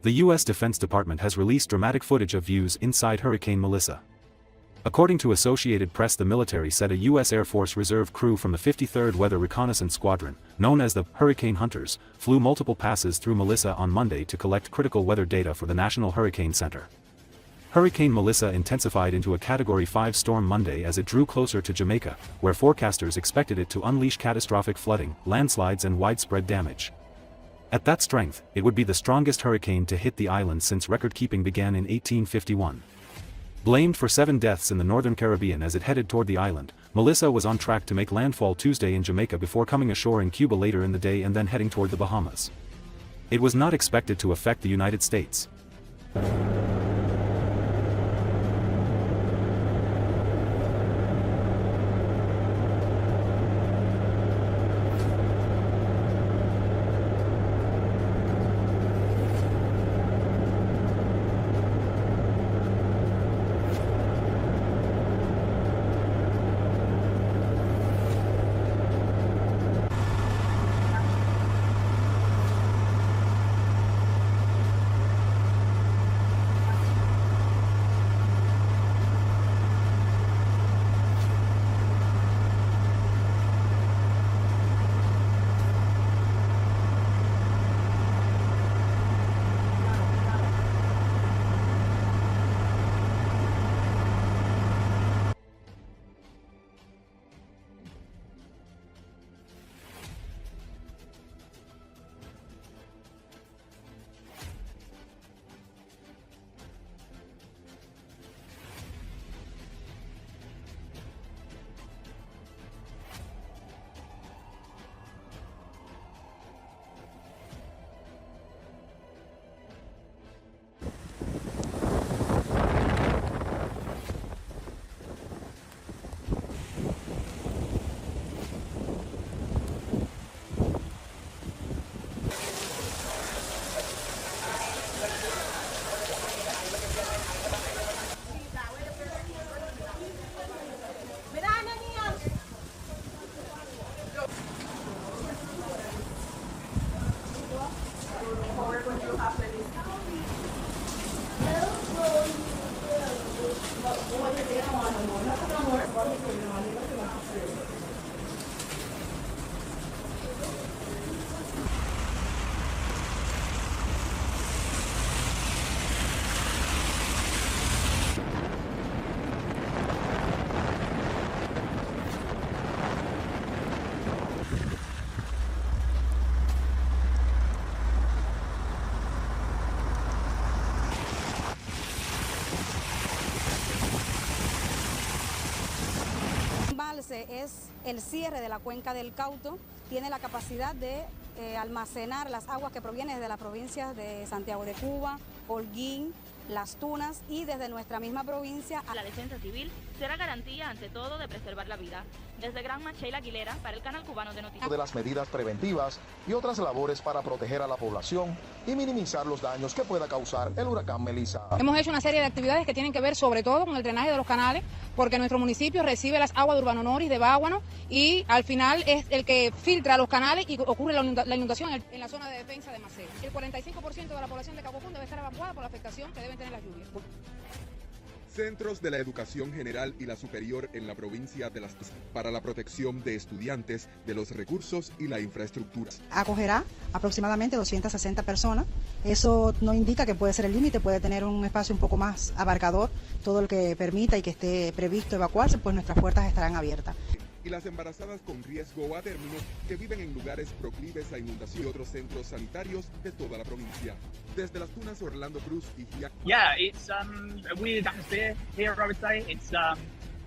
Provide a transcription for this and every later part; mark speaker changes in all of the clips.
Speaker 1: The U.S. Defense Department has released dramatic footage of views inside Hurricane Melissa. According to Associated Press, the military said a U.S. Air Force Reserve crew from the 53rd Weather Reconnaissance Squadron, known as the Hurricane Hunters, flew multiple passes through Melissa on Monday to collect critical weather data for the National Hurricane Center. Hurricane Melissa intensified into a Category 5 storm Monday as it drew closer to Jamaica, where forecasters expected it to unleash catastrophic flooding, landslides and widespread damage. At that strength, it would be the strongest hurricane to hit the island since record-keeping began in 1851. Blamed for 7 deaths in the northern Caribbean as it headed toward the island, Melissa was on track to make landfall Tuesday in Jamaica before coming ashore in Cuba later in the day and then heading toward the Bahamas. It was not expected to affect the United States.
Speaker 2: Es el cierre de la cuenca del Cauto, tiene la capacidad de almacenar las aguas que provienen de las provincias de Santiago de Cuba, Holguín, Las Tunas y desde nuestra misma provincia.
Speaker 3: La defensa civil será garantía ante todo de preservar la vida. Desde Granma, Sheila Aguilera para el canal cubano de noticias.
Speaker 4: De las medidas preventivas y otras labores para proteger a la población y minimizar los daños que pueda causar el huracán Melissa.
Speaker 5: Hemos hecho una serie de actividades que tienen que ver sobre todo con el drenaje de los canales, porque nuestro municipio recibe las aguas de Urbano Noris, de Báguano, y al final es el que filtra los canales y ocurre la inundación en la zona de defensa de Maceo. El 45% de la población de Cabo Pún debe estar evacuada por la afectación que deben tener las lluvias.
Speaker 6: Centros de la educación general y la superior en la provincia de Las Tunas para la protección de estudiantes, de los recursos y la infraestructura.
Speaker 7: Acogerá aproximadamente 260 personas. Eso no indica que puede ser el límite, puede tener un espacio un poco más abarcador. Todo el que permita y que esté previsto evacuarse, pues nuestras puertas estarán abiertas.
Speaker 6: Y las embarazadas con riesgo a término que viven en lugares proclives a inundación y otros centros sanitarios de toda la provincia. Desde Las Tunas, Orlando Cruz y Gia.
Speaker 8: Yeah, it's a weird atmosphere here, I would say. It's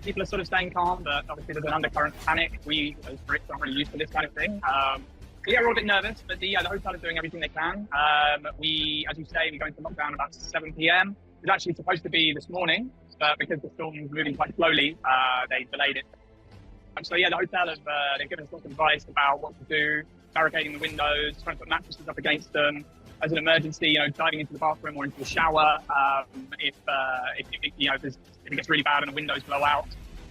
Speaker 8: people are sort of staying calm, but obviously there's an undercurrent of panic. We as Brits aren't really used to this kind of thing. Yeah, we're all a bit nervous, but the hotel is doing everything they can. We, as you say, we're going to lockdown about 7 p.m. It was actually supposed to be this morning, but because the storm was moving quite slowly, they delayed it. So yeah, the hotel have they've given us lots of advice about what to do, barricading the windows, trying to put mattresses up against them. As an emergency, diving into the bathroom or into the shower if it gets really bad and the windows blow out.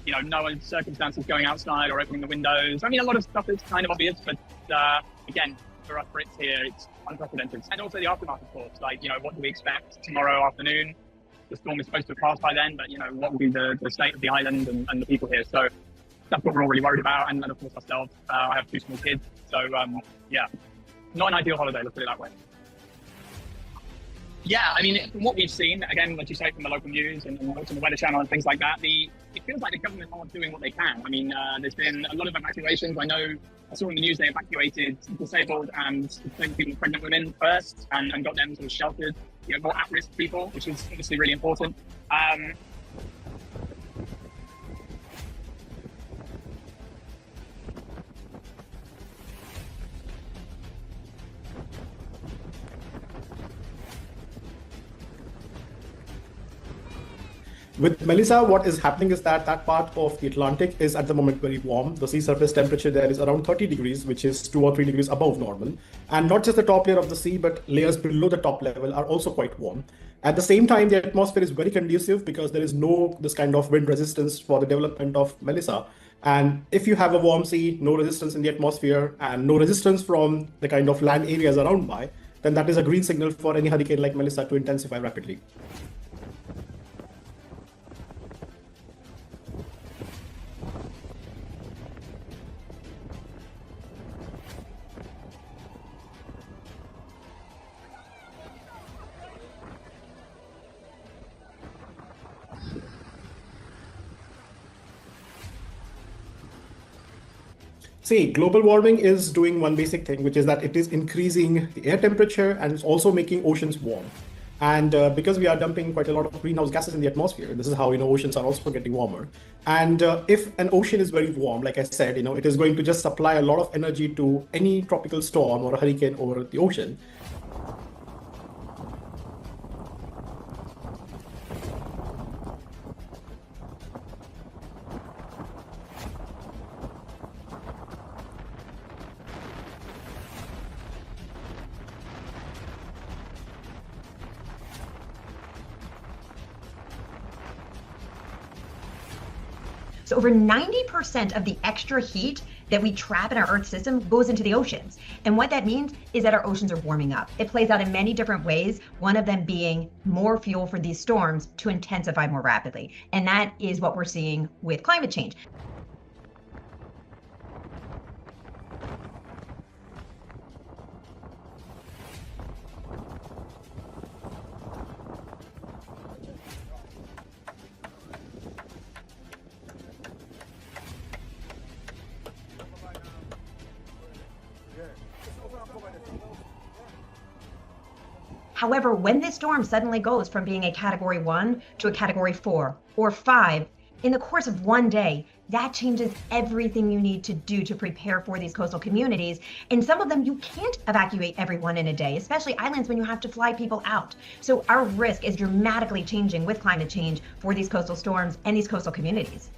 Speaker 8: No circumstances going outside or opening the windows. I mean, a lot of stuff is kind of obvious, but again, for us Brits here, it's unprecedented. And also the aftermath, of course. Like, what do we expect tomorrow afternoon? The storm is supposed to have passed by then, but, what will be the state of the island and the people here? So that's what we're all really worried about. And then, of course, ourselves. I have 2 small kids. So, yeah, not an ideal holiday, let's put it that way. Yeah, I mean, from what we've seen, again, like you say, from the local news and watching the Weather Channel and things like that, it feels like the government are doing what they can. I mean, there's been a lot of evacuations. I saw in the news they evacuated disabled and people, pregnant women first, and got them sort of sheltered, more at-risk people, which is obviously really important.
Speaker 9: With Melissa, what is happening is that part of the Atlantic is at the moment very warm. The sea surface temperature there is around 30 degrees, which is 2 or 3 degrees above normal. And not just the top layer of the sea, but layers below the top level are also quite warm. At the same time, the atmosphere is very conducive because there is no this kind of wind resistance for the development of Melissa. And if you have a warm sea, no resistance in the atmosphere, and no resistance from the kind of land areas around by, then that is a green signal for any hurricane like Melissa to intensify rapidly. See, global warming is doing one basic thing, which is that it is increasing the air temperature and it's also making oceans warm. And because we are dumping quite a lot of greenhouse gases in the atmosphere, this is how oceans are also getting warmer. And if an ocean is very warm, like I said, it is going to just supply a lot of energy to any tropical storm or a hurricane over the ocean.
Speaker 10: So over 90% of the extra heat that we trap in our Earth system goes into the oceans. And what that means is that our oceans are warming up. It plays out in many different ways, one of them being more fuel for these storms to intensify more rapidly. And that is what we're seeing with climate change. However, when this storm suddenly goes from being a Category 1 to a Category 4 or 5, in the course of one day, that changes everything you need to do to prepare for these coastal communities. And some of them, you can't evacuate everyone in a day, especially islands when you have to fly people out. So our risk is dramatically changing with climate change for these coastal storms and these coastal communities.